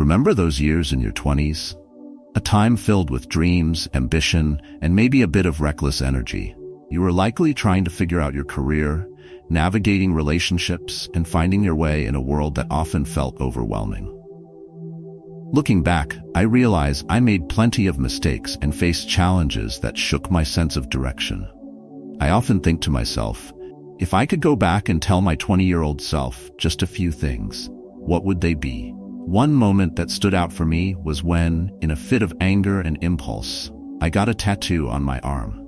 Remember those years in your 20s? A time filled with dreams, ambition, and maybe a bit of reckless energy. You were likely trying to figure out your career, navigating relationships, and finding your way in a world that often felt overwhelming. Looking back, I realize I made plenty of mistakes and faced challenges that shook my sense of direction. I often think to myself, if I could go back and tell my 20-year-old self just a few things, what would they be? One moment that stood out for me was when, in a fit of anger and impulse, I got a tattoo on my arm.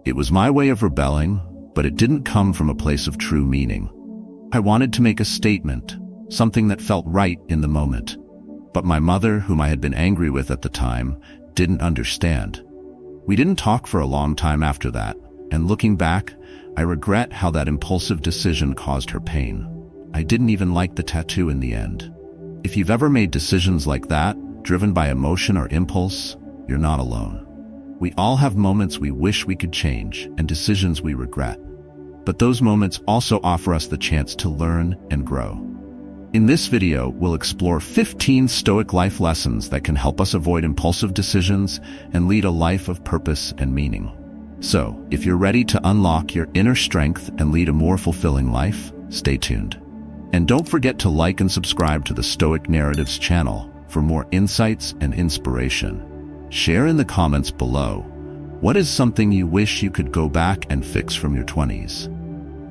It was my way of rebelling, but it didn't come from a place of true meaning. I wanted to make a statement, something that felt right in the moment. But my mother, whom I had been angry with at the time, didn't understand. We didn't talk for a long time after that, and looking back, I regret how that impulsive decision caused her pain. I didn't even like the tattoo in the end. If you've ever made decisions like that, driven by emotion or impulse, you're not alone. We all have moments we wish we could change and decisions we regret. But those moments also offer us the chance to learn and grow. In this video, we'll explore 15 Stoic life lessons that can help us avoid impulsive decisions and lead a life of purpose and meaning. So, if you're ready to unlock your inner strength and lead a more fulfilling life, stay tuned. And don't forget to like and subscribe to the Stoic Narratives channel for more insights and inspiration. Share in the comments below, what is something you wish you could go back and fix from your 20s?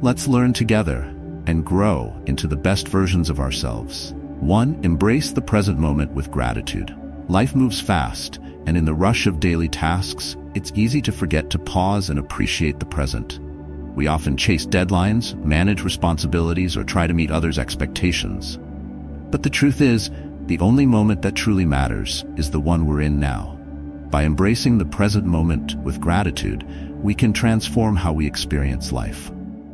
Let's learn together and grow into the best versions of ourselves. 1. Embrace the present moment with gratitude. Life moves fast, and in the rush of daily tasks, it's easy to forget to pause and appreciate the present. We often chase deadlines, manage responsibilities, or try to meet others' expectations. But the truth is, the only moment that truly matters is the one we're in now. By embracing the present moment with gratitude, we can transform how we experience life.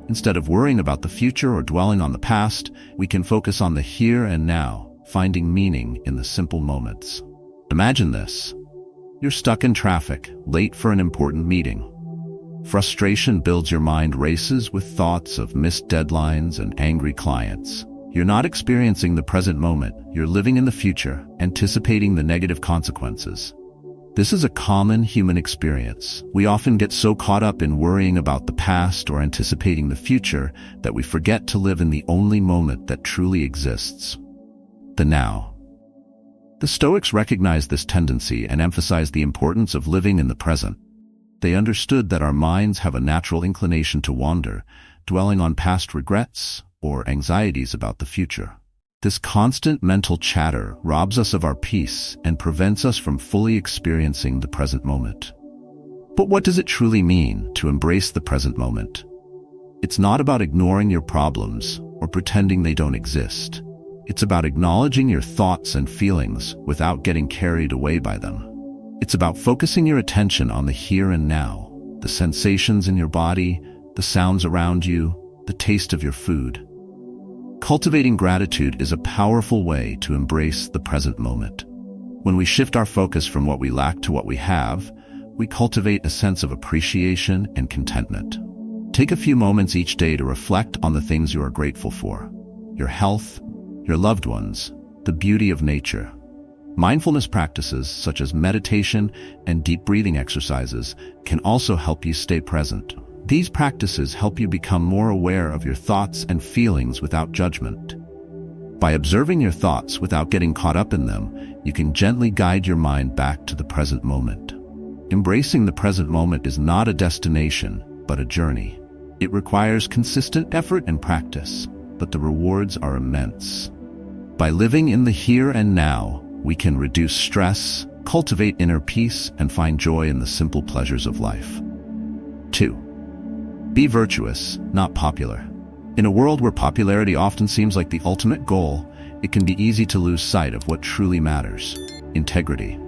Instead of worrying about the future or dwelling on the past, we can focus on the here and now, finding meaning in the simple moments. Imagine this. You're stuck in traffic, late for an important meeting. Frustration builds, your mind races with thoughts of missed deadlines and angry clients. You're not experiencing the present moment, you're living in the future, anticipating the negative consequences. This is a common human experience. We often get so caught up in worrying about the past or anticipating the future that we forget to live in the only moment that truly exists, the now. The Stoics recognized this tendency and emphasized the importance of living in the present. They understood that our minds have a natural inclination to wander, dwelling on past regrets or anxieties about the future. This constant mental chatter robs us of our peace and prevents us from fully experiencing the present moment. But what does it truly mean to embrace the present moment? It's not about ignoring your problems or pretending they don't exist. It's about acknowledging your thoughts and feelings without getting carried away by them. It's about focusing your attention on the here and now, the sensations in your body, the sounds around you, the taste of your food. Cultivating gratitude is a powerful way to embrace the present moment. When we shift our focus from what we lack to what we have, we cultivate a sense of appreciation and contentment. Take a few moments each day to reflect on the things you are grateful for: your health, your loved ones, the beauty of nature. Mindfulness practices such as meditation and deep breathing exercises can also help you stay present. These practices help you become more aware of your thoughts and feelings without judgment. By observing your thoughts without getting caught up in them, you can gently guide your mind back to the present moment. Embracing the present moment is not a destination, but a journey. It requires consistent effort and practice, but the rewards are immense. By living in the here and now, we can reduce stress, cultivate inner peace, and find joy in the simple pleasures of life. 2. Be virtuous, not popular. In a world where popularity often seems like the ultimate goal, it can be easy to lose sight of what truly matters: integrity.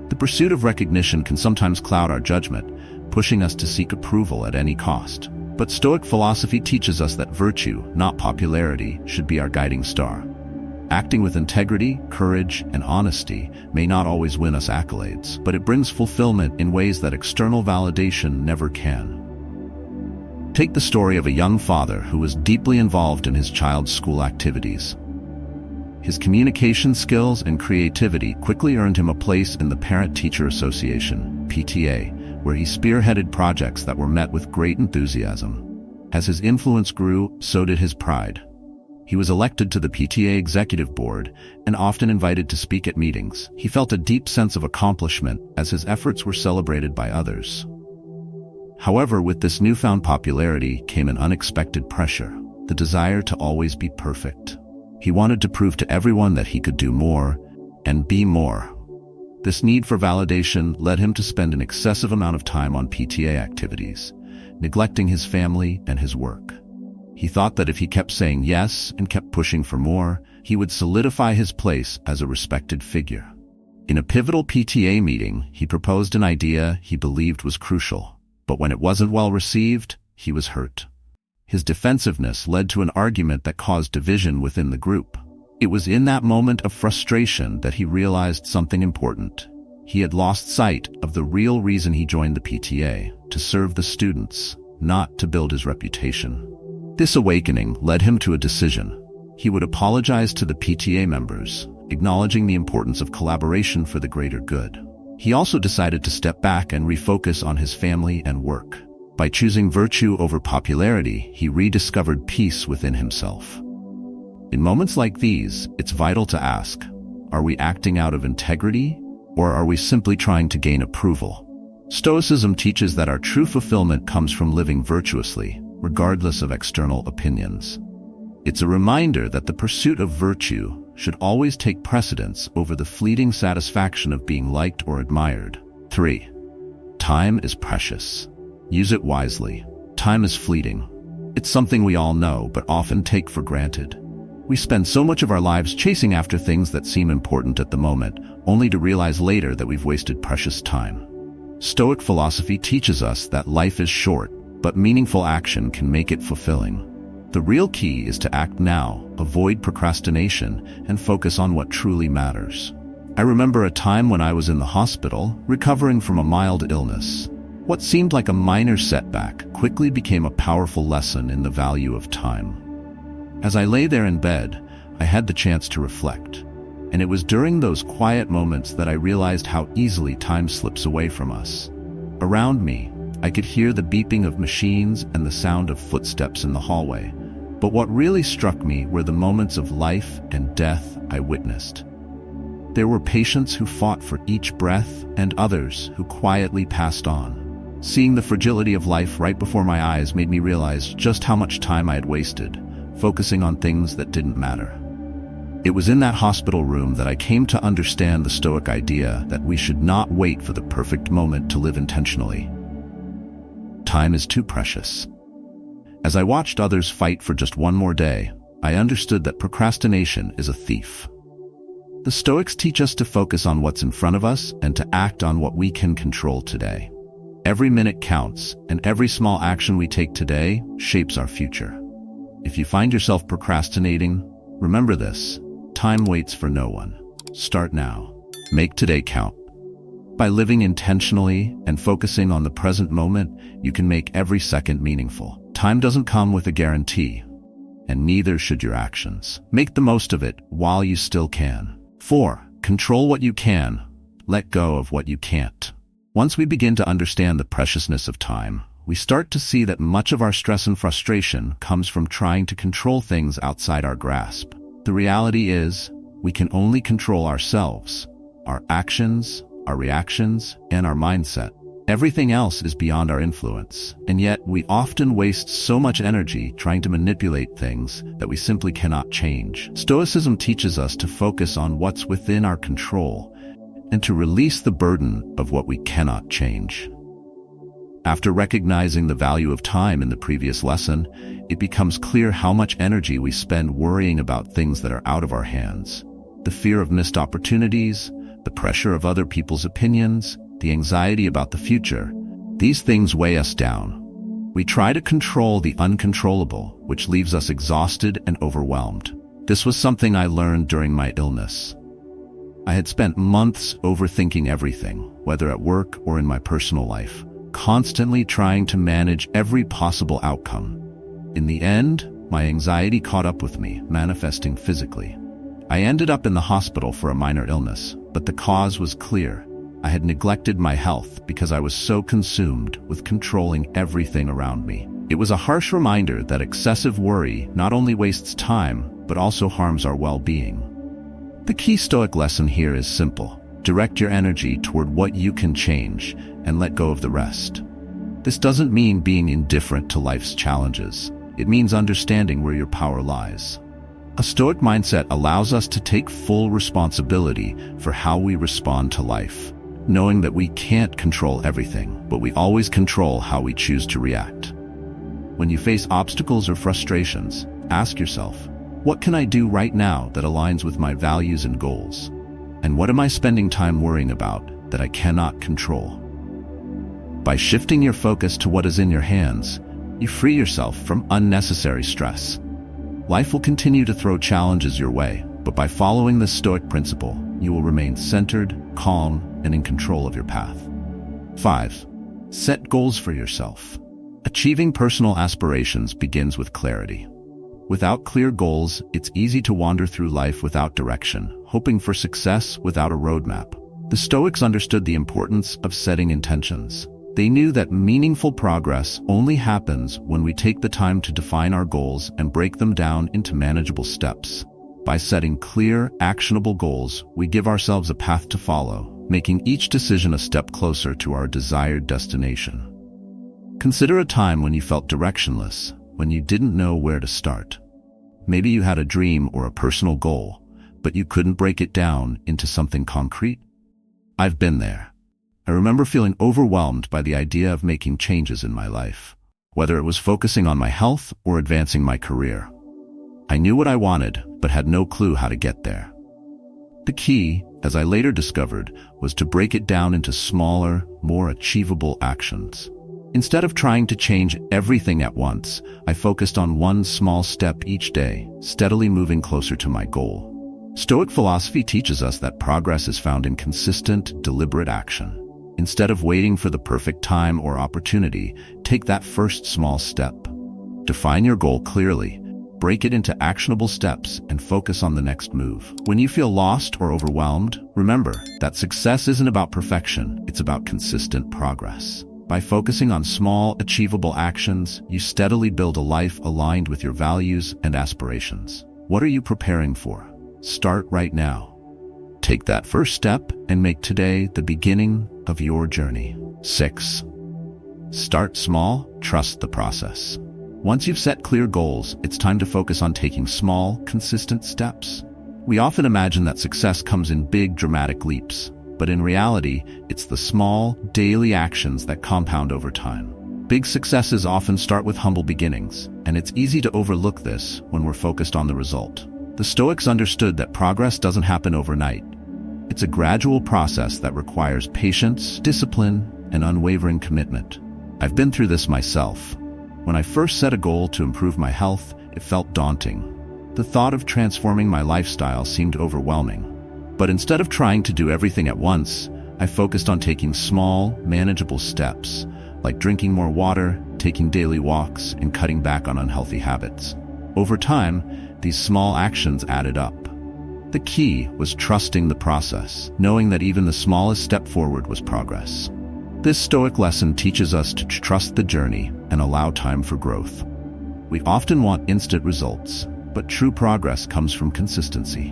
The pursuit of recognition can sometimes cloud our judgment, pushing us to seek approval at any cost. But Stoic philosophy teaches us that virtue, not popularity, should be our guiding star. Acting with integrity, courage, and honesty may not always win us accolades, but it brings fulfillment in ways that external validation never can. Take the story of a young father who was deeply involved in his child's school activities. His communication skills and creativity quickly earned him a place in the Parent-Teacher Association, PTA, where he spearheaded projects that were met with great enthusiasm. As his influence grew, so did his pride. He was elected to the PTA Executive Board and often invited to speak at meetings. He felt a deep sense of accomplishment as his efforts were celebrated by others. However, with this newfound popularity came an unexpected pressure, the desire to always be perfect. He wanted to prove to everyone that he could do more and be more. This need for validation led him to spend an excessive amount of time on PTA activities, neglecting his family and his work. He thought that if he kept saying yes and kept pushing for more, he would solidify his place as a respected figure. In a pivotal PTA meeting, he proposed an idea he believed was crucial, but when it wasn't well received, he was hurt. His defensiveness led to an argument that caused division within the group. It was in that moment of frustration that he realized something important. He had lost sight of the real reason he joined the PTA, to serve the students, not to build his reputation. This awakening led him to a decision. He would apologize to the PTA members, acknowledging the importance of collaboration for the greater good. He also decided to step back and refocus on his family and work. By choosing virtue over popularity, he rediscovered peace within himself. In moments like these, it's vital to ask, are we acting out of integrity, or are we simply trying to gain approval? Stoicism teaches that our true fulfillment comes from living virtuously, regardless of external opinions. It's a reminder that the pursuit of virtue should always take precedence over the fleeting satisfaction of being liked or admired. 3. Time is precious. Use it wisely. Time is fleeting. It's something we all know, but often take for granted. We spend so much of our lives chasing after things that seem important at the moment, only to realize later that we've wasted precious time. Stoic philosophy teaches us that life is short, but meaningful action can make it fulfilling. The real key is to act now, avoid procrastination, and focus on what truly matters. I remember a time when I was in the hospital, recovering from a mild illness. What seemed like a minor setback quickly became a powerful lesson in the value of time. As I lay there in bed, I had the chance to reflect, and it was during those quiet moments that I realized how easily time slips away from us. Around me, I could hear the beeping of machines and the sound of footsteps in the hallway, but what really struck me were the moments of life and death I witnessed. There were patients who fought for each breath and others who quietly passed on. Seeing the fragility of life right before my eyes made me realize just how much time I had wasted, focusing on things that didn't matter. It was in that hospital room that I came to understand the Stoic idea that we should not wait for the perfect moment to live intentionally. Time is too precious. As I watched others fight for just one more day, I understood that procrastination is a thief. The Stoics teach us to focus on what's in front of us and to act on what we can control today. Every minute counts, and every small action we take today shapes our future. If you find yourself procrastinating, remember this: time waits for no one. Start now. Make today count. By living intentionally and focusing on the present moment, you can make every second meaningful. Time doesn't come with a guarantee, and neither should your actions. Make the most of it while you still can. 4. Control what you can. Let go of what you can't. Once we begin to understand the preciousness of time, we start to see that much of our stress and frustration comes from trying to control things outside our grasp. The reality is, we can only control ourselves, our actions, our reactions, and our mindset. Everything else is beyond our influence, and yet we often waste so much energy trying to manipulate things that we simply cannot change. Stoicism teaches us to focus on what's within our control and to release the burden of what we cannot change. After recognizing the value of time in the previous lesson, it becomes clear how much energy we spend worrying about things that are out of our hands. The fear of missed opportunities, the pressure of other people's opinions, the anxiety about the future, these things weigh us down. We try to control the uncontrollable, which leaves us exhausted and overwhelmed. This was something I learned during my illness. I had spent months overthinking everything, whether at work or in my personal life, constantly trying to manage every possible outcome. In the end, my anxiety caught up with me, manifesting physically. I ended up in the hospital for a minor illness, but the cause was clear. I had neglected my health because I was so consumed with controlling everything around me. It was a harsh reminder that excessive worry not only wastes time, but also harms our well-being. The key Stoic lesson here is simple. Direct your energy toward what you can change and let go of the rest. This doesn't mean being indifferent to life's challenges. It means understanding where your power lies. A Stoic mindset allows us to take full responsibility for how we respond to life, knowing that we can't control everything, but we always control how we choose to react. When you face obstacles or frustrations, ask yourself, what can I do right now that aligns with my values and goals? And what am I spending time worrying about that I cannot control? By shifting your focus to what is in your hands, you free yourself from unnecessary stress. Life will continue to throw challenges your way, but by following this Stoic principle, you will remain centered, calm, and in control of your path. 5. Set goals for yourself. Achieving personal aspirations begins with clarity. Without clear goals, it's easy to wander through life without direction, hoping for success without a roadmap. The Stoics understood the importance of setting intentions. They knew that meaningful progress only happens when we take the time to define our goals and break them down into manageable steps. By setting clear, actionable goals, we give ourselves a path to follow, making each decision a step closer to our desired destination. Consider a time when you felt directionless, when you didn't know where to start. Maybe you had a dream or a personal goal, but you couldn't break it down into something concrete. I've been there. I remember feeling overwhelmed by the idea of making changes in my life, whether it was focusing on my health or advancing my career. I knew what I wanted, but had no clue how to get there. The key, as I later discovered, was to break it down into smaller, more achievable actions. Instead of trying to change everything at once, I focused on one small step each day, steadily moving closer to my goal. Stoic philosophy teaches us that progress is found in consistent, deliberate action. Instead of waiting for the perfect time or opportunity, take that first small step. Define your goal clearly, break it into actionable steps, and focus on the next move. When you feel lost or overwhelmed, remember that success isn't about perfection, it's about consistent progress. By focusing on small, achievable actions, you steadily build a life aligned with your values and aspirations. What are you preparing for? Start right now. Take that first step and make today the beginning of your journey. 6. Start small, trust the process. Once you've set clear goals, it's time to focus on taking small, consistent steps. We often imagine that success comes in big, dramatic leaps, but in reality, it's the small, daily actions that compound over time. Big successes often start with humble beginnings, and it's easy to overlook this when we're focused on the result. The Stoics understood that progress doesn't happen overnight. It's a gradual process that requires patience, discipline, and unwavering commitment. I've been through this myself. When I first set a goal to improve my health, it felt daunting. The thought of transforming my lifestyle seemed overwhelming. But instead of trying to do everything at once, I focused on taking small, manageable steps, like drinking more water, taking daily walks, and cutting back on unhealthy habits. Over time, these small actions added up. The key was trusting the process, knowing that even the smallest step forward was progress. This Stoic lesson teaches us to trust the journey and allow time for growth. We often want instant results, but true progress comes from consistency.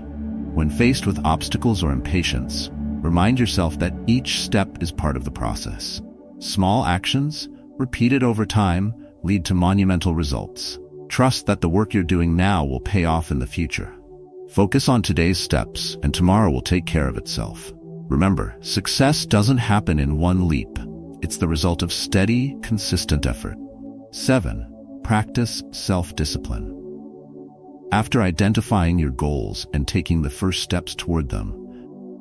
When faced with obstacles or impatience, remind yourself that each step is part of the process. Small actions, repeated over time, lead to monumental results. Trust that the work you're doing now will pay off in the future. Focus on today's steps, and tomorrow will take care of itself. Remember, success doesn't happen in one leap. It's the result of steady, consistent effort. 7. Practice self-discipline. After identifying your goals and taking the first steps toward them,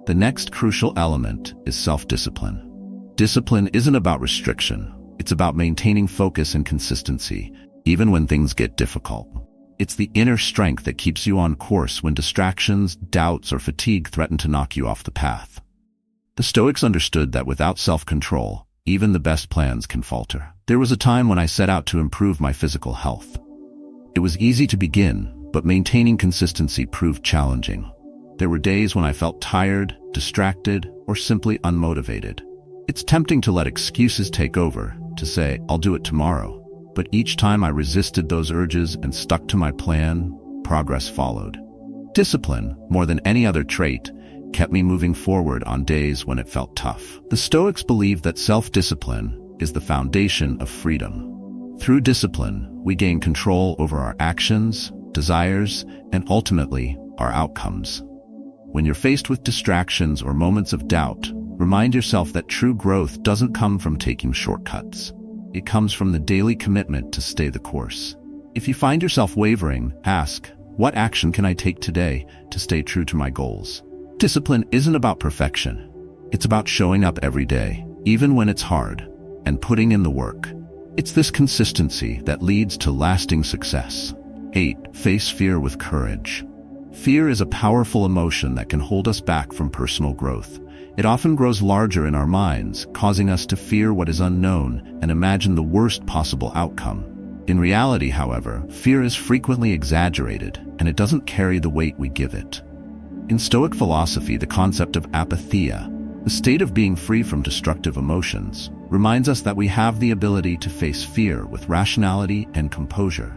the next crucial element is self-discipline. Discipline isn't about restriction. It's about maintaining focus and consistency, even when things get difficult. It's the inner strength that keeps you on course when distractions, doubts, or fatigue threaten to knock you off the path. The Stoics understood that without self-control, even the best plans can falter. There was a time when I set out to improve my physical health. It was easy to begin, but maintaining consistency proved challenging. There were days when I felt tired, distracted, or simply unmotivated. It's tempting to let excuses take over, to say, "I'll do it tomorrow." But each time I resisted those urges and stuck to my plan, progress followed. Discipline, more than any other trait, kept me moving forward on days when it felt tough. The Stoics believed that self-discipline is the foundation of freedom. Through discipline, we gain control over our actions, desires, and ultimately, our outcomes. When you're faced with distractions or moments of doubt, remind yourself that true growth doesn't come from taking shortcuts. It comes from the daily commitment to stay the course. If you find yourself wavering, ask, what action can I take today to stay true to my goals? Discipline isn't about perfection. It's about showing up every day, even when it's hard, and putting in the work. It's this consistency that leads to lasting success. 8. Face fear with courage. Fear is a powerful emotion that can hold us back from personal growth. It often grows larger in our minds, causing us to fear what is unknown and imagine the worst possible outcome. In reality, however, fear is frequently exaggerated, and it doesn't carry the weight we give it. In Stoic philosophy, the concept of apatheia, the state of being free from destructive emotions, reminds us that we have the ability to face fear with rationality and composure,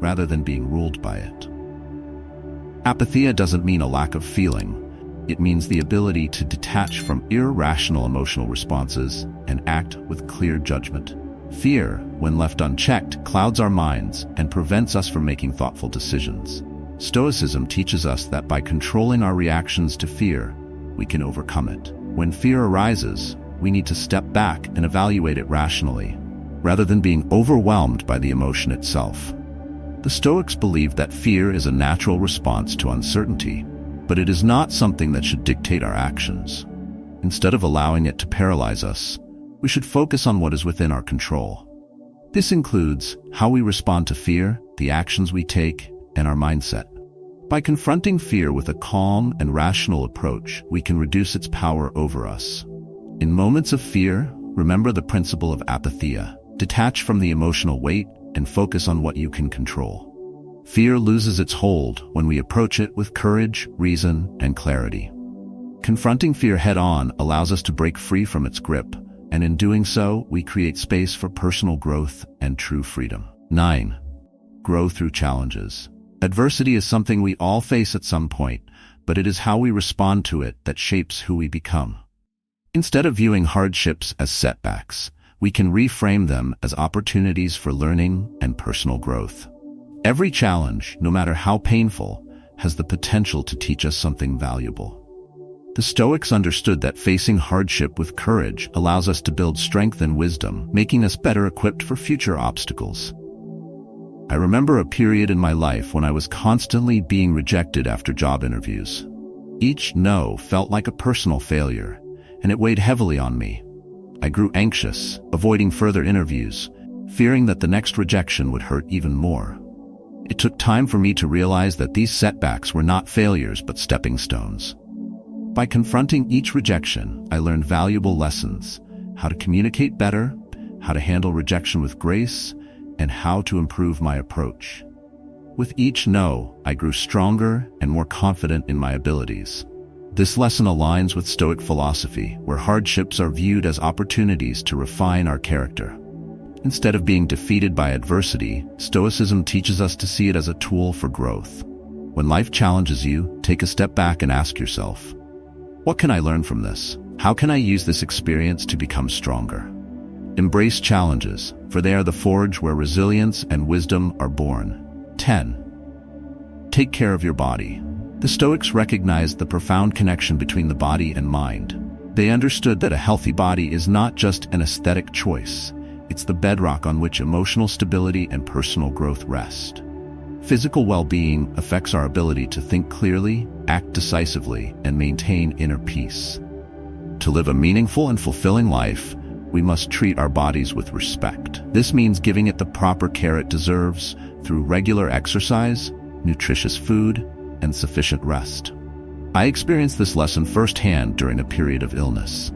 rather than being ruled by it. Apatheia doesn't mean a lack of feeling. It means the ability to detach from irrational emotional responses and act with clear judgment. Fear, when left unchecked, clouds our minds and prevents us from making thoughtful decisions. Stoicism teaches us that by controlling our reactions to fear, we can overcome it. When fear arises, we need to step back and evaluate it rationally, rather than being overwhelmed by the emotion itself. The Stoics believe that fear is a natural response to uncertainty, but it is not something that should dictate our actions. Instead of allowing it to paralyze us, we should focus on what is within our control. This includes how we respond to fear, the actions we take, and our mindset. By confronting fear with a calm and rational approach, we can reduce its power over us. In moments of fear, remember the principle of apatheia. Detach from the emotional weight and focus on what you can control. Fear loses its hold when we approach it with courage, reason, and clarity. Confronting fear head-on allows us to break free from its grip, and in doing so, we create space for personal growth and true freedom. 9. Grow through challenges. Adversity is something we all face at some point, but it is how we respond to it that shapes who we become. Instead of viewing hardships as setbacks, we can reframe them as opportunities for learning and personal growth. Every challenge, no matter how painful, has the potential to teach us something valuable. The Stoics understood that facing hardship with courage allows us to build strength and wisdom, making us better equipped for future obstacles. I remember a period in my life when I was constantly being rejected after job interviews. Each no felt like a personal failure, and it weighed heavily on me. I grew anxious, avoiding further interviews, fearing that the next rejection would hurt even more. It took time for me to realize that these setbacks were not failures but stepping stones. By confronting each rejection, I learned valuable lessons: how to communicate better, how to handle rejection with grace, and how to improve my approach. With each no, I grew stronger and more confident in my abilities. This lesson aligns with Stoic philosophy, where hardships are viewed as opportunities to refine our character. Instead of being defeated by adversity, Stoicism teaches us to see it as a tool for growth. When life challenges you, take a step back and ask yourself, what can I learn from this? How can I use this experience to become stronger? Embrace challenges, for they are the forge where resilience and wisdom are born. 10. Take care of your body. The Stoics recognized the profound connection between the body and mind. They understood that a healthy body is not just an aesthetic choice. It's the bedrock on which emotional stability and personal growth rest. Physical well-being affects our ability to think clearly, act decisively, and maintain inner peace. To live a meaningful and fulfilling life, we must treat our bodies with respect. This means giving it the proper care it deserves through regular exercise, nutritious food, and sufficient rest. I experienced this lesson firsthand during a period of illness.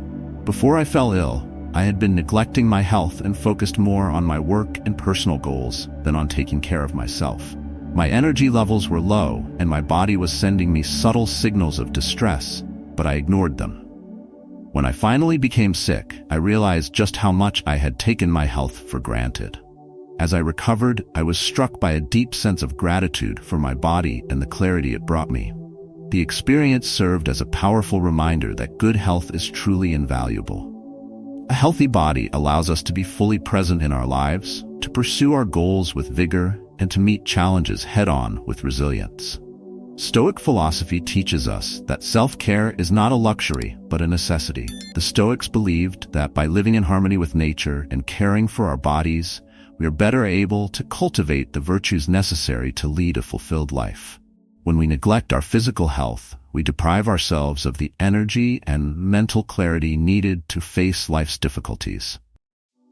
Before I fell ill, I had been neglecting my health and focused more on my work and personal goals than on taking care of myself. My energy levels were low, and my body was sending me subtle signals of distress, but I ignored them. When I finally became sick, I realized just how much I had taken my health for granted. As I recovered, I was struck by a deep sense of gratitude for my body and the clarity it brought me. The experience served as a powerful reminder that good health is truly invaluable. A healthy body allows us to be fully present in our lives, to pursue our goals with vigor, and to meet challenges head-on with resilience. Stoic philosophy teaches us that self-care is not a luxury, but a necessity. The Stoics believed that by living in harmony with nature and caring for our bodies, we are better able to cultivate the virtues necessary to lead a fulfilled life. When we neglect our physical health, we deprive ourselves of the energy and mental clarity needed to face life's difficulties.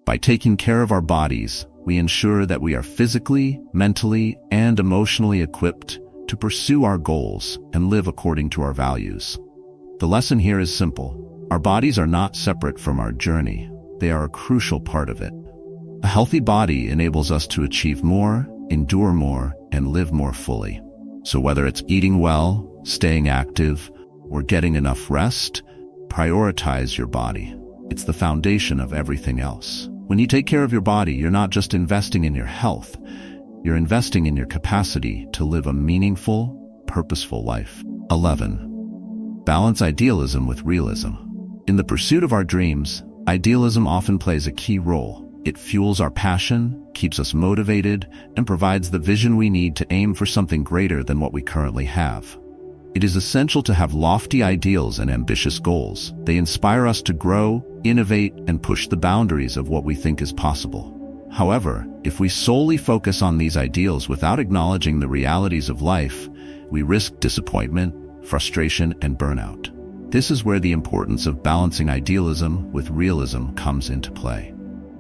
By taking care of our bodies, we ensure that we are physically, mentally, and emotionally equipped to pursue our goals and live according to our values. The lesson here is simple. Our bodies are not separate from our journey. They are a crucial part of it. A healthy body enables us to achieve more, endure more, and live more fully. So whether it's eating well, staying active, or getting enough rest, prioritize your body. It's the foundation of everything else. When you take care of your body, you're not just investing in your health, you're investing in your capacity to live a meaningful, purposeful life. 11. Balance idealism with realism. In the pursuit of our dreams, idealism often plays a key role. It fuels our passion, keeps us motivated, and provides the vision we need to aim for something greater than what we currently have. It is essential to have lofty ideals and ambitious goals. They inspire us to grow, innovate, and push the boundaries of what we think is possible. However, if we solely focus on these ideals without acknowledging the realities of life, we risk disappointment, frustration, and burnout. This is where the importance of balancing idealism with realism comes into play.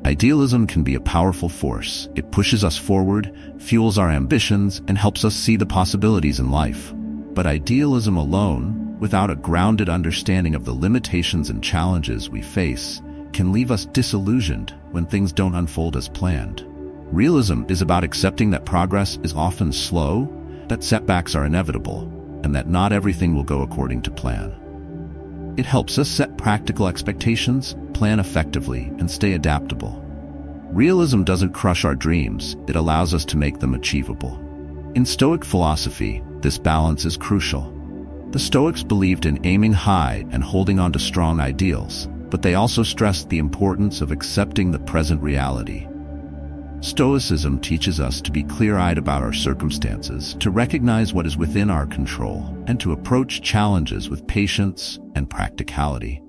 Idealism can be a powerful force. It pushes us forward, fuels our ambitions, and helps us see the possibilities in life. But idealism alone, without a grounded understanding of the limitations and challenges we face, can leave us disillusioned when things don't unfold as planned. Realism is about accepting that progress is often slow, that setbacks are inevitable, and that not everything will go according to plan. It helps us set practical expectations, plan effectively, and stay adaptable. Realism doesn't crush our dreams, it allows us to make them achievable. In Stoic philosophy, this balance is crucial. The Stoics believed in aiming high and holding on to strong ideals, but they also stressed the importance of accepting the present reality. Stoicism teaches us to be clear-eyed about our circumstances, to recognize what is within our control, and to approach challenges with patience and practicality.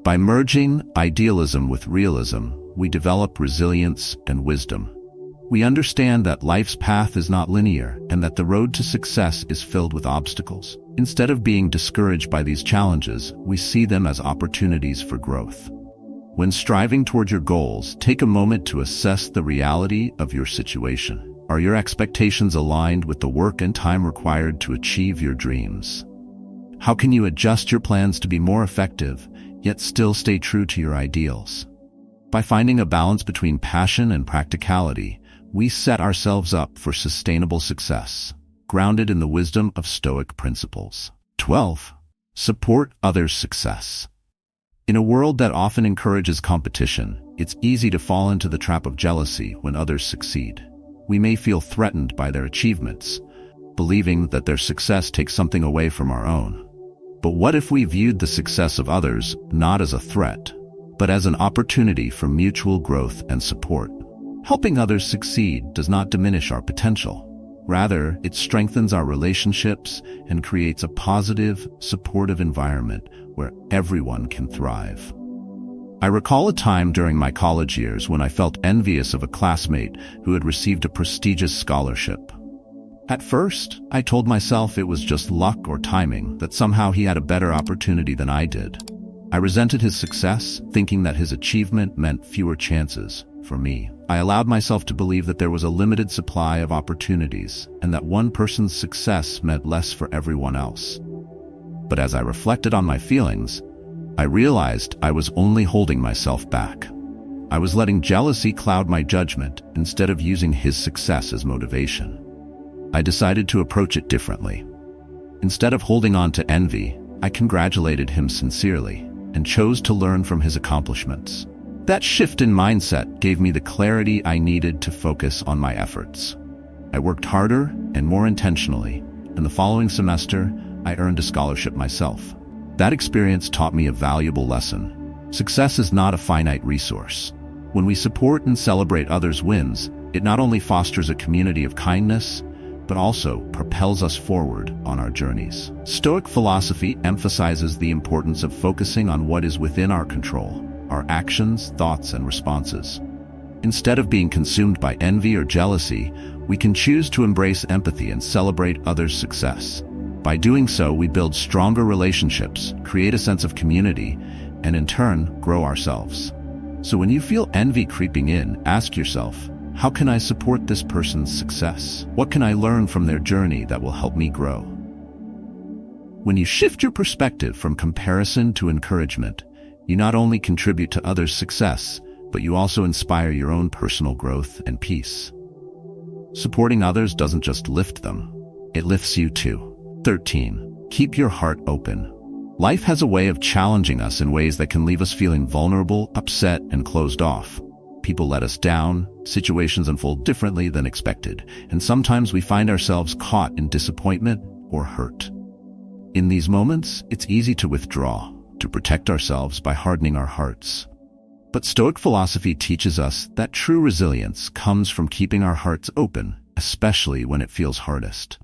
By merging idealism with realism, we develop resilience and wisdom. We understand that life's path is not linear and that the road to success is filled with obstacles. Instead of being discouraged by these challenges, we see them as opportunities for growth. When striving toward your goals, take a moment to assess the reality of your situation. Are your expectations aligned with the work and time required to achieve your dreams? How can you adjust your plans to be more effective, yet still stay true to your ideals? By finding a balance between passion and practicality, we set ourselves up for sustainable success, grounded in the wisdom of Stoic principles. 12. Support others' success. In a world that often encourages competition, it's easy to fall into the trap of jealousy when others succeed. We may feel threatened by their achievements, believing that their success takes something away from our own. But what if we viewed the success of others not as a threat, but as an opportunity for mutual growth and support? Helping others succeed does not diminish our potential. Rather, it strengthens our relationships and creates a positive, supportive environment where everyone can thrive. I recall a time during my college years when I felt envious of a classmate who had received a prestigious scholarship. At first, I told myself it was just luck or timing, that somehow he had a better opportunity than I did. I resented his success, thinking that his achievement meant fewer chances for me. I allowed myself to believe that there was a limited supply of opportunities and that one person's success meant less for everyone else. But as I reflected on my feelings, I realized I was only holding myself back. I was letting jealousy cloud my judgment instead of using his success as motivation. I decided to approach it differently. Instead of holding on to envy, I congratulated him sincerely and chose to learn from his accomplishments. That shift in mindset gave me the clarity I needed to focus on my efforts. I worked harder and more intentionally, and the following semester, I earned a scholarship myself. That experience taught me a valuable lesson. Success is not a finite resource. When we support and celebrate others' wins, it not only fosters a community of kindness, but also propels us forward on our journeys. Stoic philosophy emphasizes the importance of focusing on what is within our control, our actions, thoughts, and responses. Instead of being consumed by envy or jealousy, we can choose to embrace empathy and celebrate others' success. By doing so, we build stronger relationships, create a sense of community, and in turn, grow ourselves. So when you feel envy creeping in, ask yourself, how can I support this person's success? What can I learn from their journey that will help me grow? When you shift your perspective from comparison to encouragement, you not only contribute to others' success, but you also inspire your own personal growth and peace. Supporting others doesn't just lift them, it lifts you too. 13. Keep your heart open. Life has a way of challenging us in ways that can leave us feeling vulnerable, upset, and closed off. People let us down, situations unfold differently than expected, and sometimes we find ourselves caught in disappointment or hurt. In these moments, it's easy to withdraw, to protect ourselves by hardening our hearts. But Stoic philosophy teaches us that true resilience comes from keeping our hearts open, especially when it feels hardest.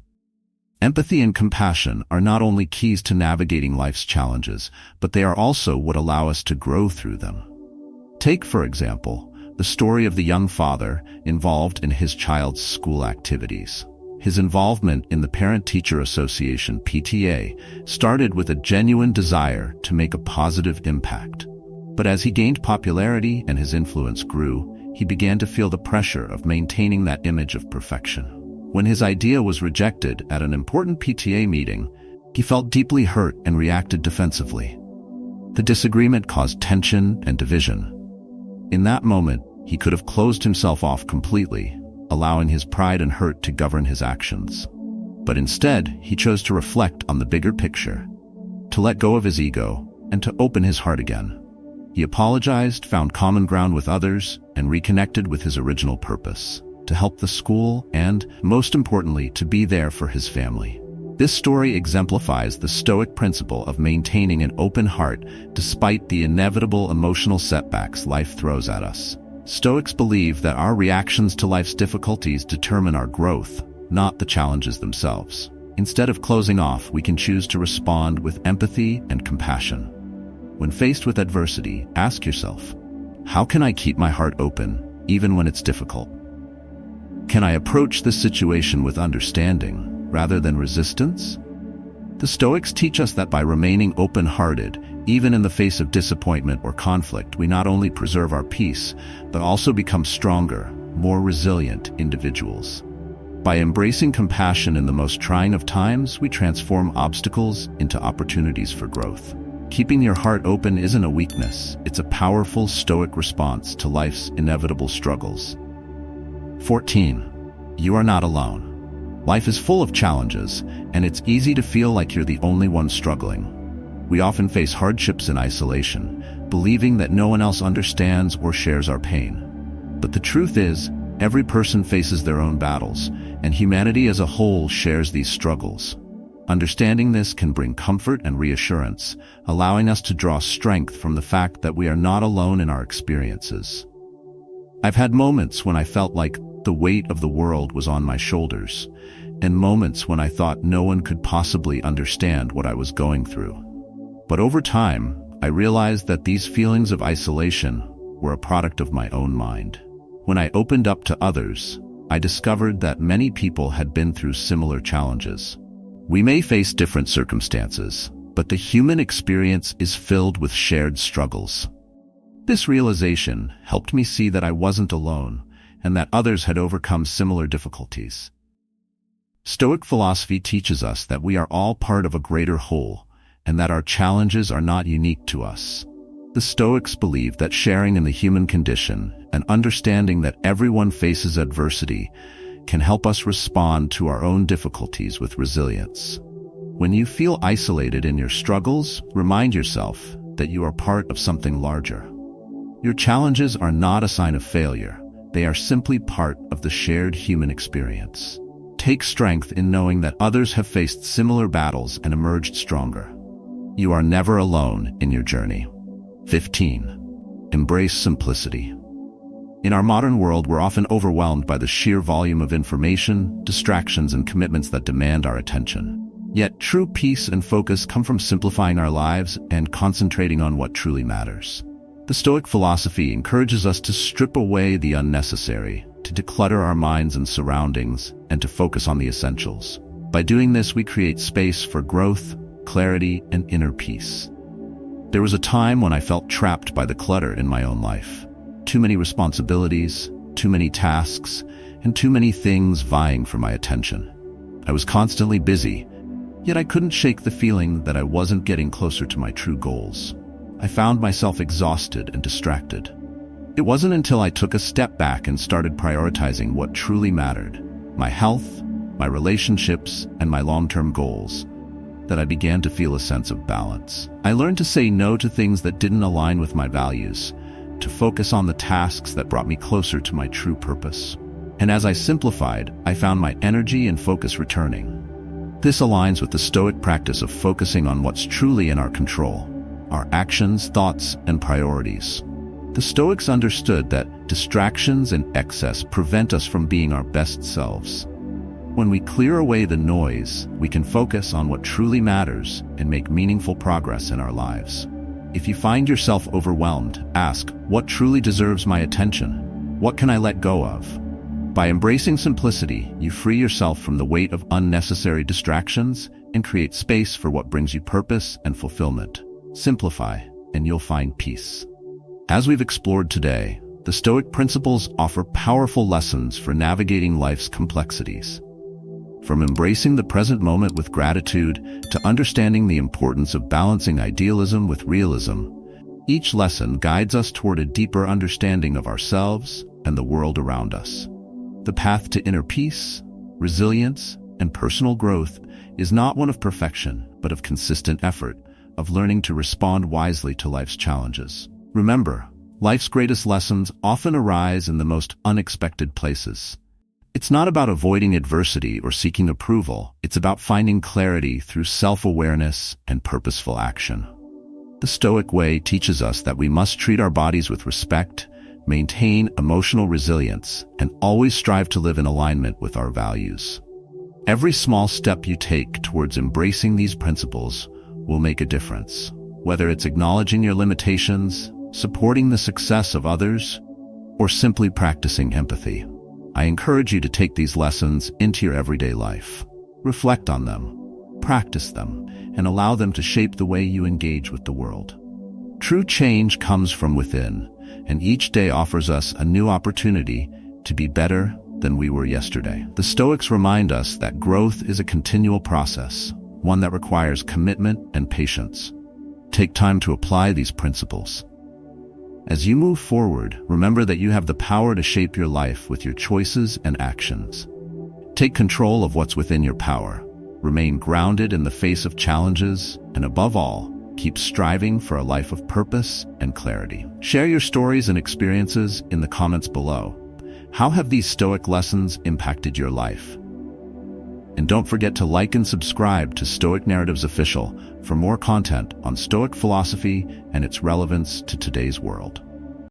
Empathy and compassion are not only keys to navigating life's challenges, but they are also what allow us to grow through them. Take, for example, the story of the young father involved in his child's school activities. His involvement in the Parent-Teacher Association (PTA) started with a genuine desire to make a positive impact. But as he gained popularity and his influence grew, he began to feel the pressure of maintaining that image of perfection. When his idea was rejected at an important PTA meeting, he felt deeply hurt and reacted defensively. The disagreement caused tension and division. In that moment, he could have closed himself off completely, allowing his pride and hurt to govern his actions. But instead, he chose to reflect on the bigger picture, to let go of his ego, and to open his heart again. He apologized, found common ground with others, and reconnected with his original purpose, to help the school and, most importantly, to be there for his family. This story exemplifies the Stoic principle of maintaining an open heart despite the inevitable emotional setbacks life throws at us. Stoics believe that our reactions to life's difficulties determine our growth, not the challenges themselves. Instead of closing off, we can choose to respond with empathy and compassion. When faced with adversity, ask yourself, how can I keep my heart open, even when it's difficult? Can I approach this situation with understanding, rather than resistance? The Stoics teach us that by remaining open-hearted, even in the face of disappointment or conflict, we not only preserve our peace, but also become stronger, more resilient individuals. By embracing compassion in the most trying of times, we transform obstacles into opportunities for growth. Keeping your heart open isn't a weakness, it's a powerful Stoic response to life's inevitable struggles. 14. You are not alone. Life is full of challenges, and it's easy to feel like you're the only one struggling. We often face hardships in isolation, believing that no one else understands or shares our pain. But the truth is, every person faces their own battles, and humanity as a whole shares these struggles. Understanding this can bring comfort and reassurance, allowing us to draw strength from the fact that we are not alone in our experiences. I've had moments when I felt like the weight of the world was on my shoulders, and moments when I thought no one could possibly understand what I was going through. But over time, I realized that these feelings of isolation were a product of my own mind. When I opened up to others, I discovered that many people had been through similar challenges. We may face different circumstances, but the human experience is filled with shared struggles. This realization helped me see that I wasn't alone, and that others had overcome similar difficulties. Stoic philosophy teaches us that we are all part of a greater whole, and that our challenges are not unique to us. The Stoics believe that sharing in the human condition and understanding that everyone faces adversity can help us respond to our own difficulties with resilience. When you feel isolated in your struggles, remind yourself that you are part of something larger. Your challenges are not a sign of failure. They are simply part of the shared human experience. Take strength in knowing that others have faced similar battles and emerged stronger. You are never alone in your journey. 15. Embrace simplicity. In our modern world, we're often overwhelmed by the sheer volume of information, distractions, and commitments that demand our attention. Yet, true peace and focus come from simplifying our lives and concentrating on what truly matters. The Stoic philosophy encourages us to strip away the unnecessary, to declutter our minds and surroundings, and to focus on the essentials. By doing this, we create space for growth, clarity, and inner peace. There was a time when I felt trapped by the clutter in my own life. Too many responsibilities, too many tasks, and too many things vying for my attention. I was constantly busy, yet I couldn't shake the feeling that I wasn't getting closer to my true goals. I found myself exhausted and distracted. It wasn't until I took a step back and started prioritizing what truly mattered, my health, my relationships, and my long-term goals, that I began to feel a sense of balance. I learned to say no to things that didn't align with my values, to focus on the tasks that brought me closer to my true purpose. And as I simplified, I found my energy and focus returning. This aligns with the Stoic practice of focusing on what's truly in our control, our actions, thoughts, and priorities. The Stoics understood that distractions and excess prevent us from being our best selves. When we clear away the noise, we can focus on what truly matters and make meaningful progress in our lives. If you find yourself overwhelmed, ask, what truly deserves my attention? What can I let go of? By embracing simplicity, you free yourself from the weight of unnecessary distractions and create space for what brings you purpose and fulfillment. Simplify, and you'll find peace. As we've explored today, the Stoic principles offer powerful lessons for navigating life's complexities. From embracing the present moment with gratitude to understanding the importance of balancing idealism with realism, each lesson guides us toward a deeper understanding of ourselves and the world around us. The path to inner peace, resilience, and personal growth is not one of perfection, but of consistent effort, of learning to respond wisely to life's challenges. Remember, life's greatest lessons often arise in the most unexpected places. It's not about avoiding adversity or seeking approval. It's about finding clarity through self-awareness and purposeful action. The Stoic way teaches us that we must treat our bodies with respect, maintain emotional resilience, and always strive to live in alignment with our values. Every small step you take towards embracing these principles will make a difference. Whether it's acknowledging your limitations, supporting the success of others, or simply practicing empathy, I encourage you to take these lessons into your everyday life. Reflect on them, practice them, and allow them to shape the way you engage with the world. True change comes from within, and each day offers us a new opportunity to be better than we were yesterday. The Stoics remind us that growth is a continual process, one that requires commitment and patience. Take time to apply these principles. As you move forward, remember that you have the power to shape your life with your choices and actions. Take control of what's within your power. Remain grounded in the face of challenges, and above all, keep striving for a life of purpose and clarity. Share your stories and experiences in the comments below. How have these Stoic lessons impacted your life? And don't forget to like and subscribe to Stoic Narratives Official for more content on Stoic philosophy and its relevance to today's world.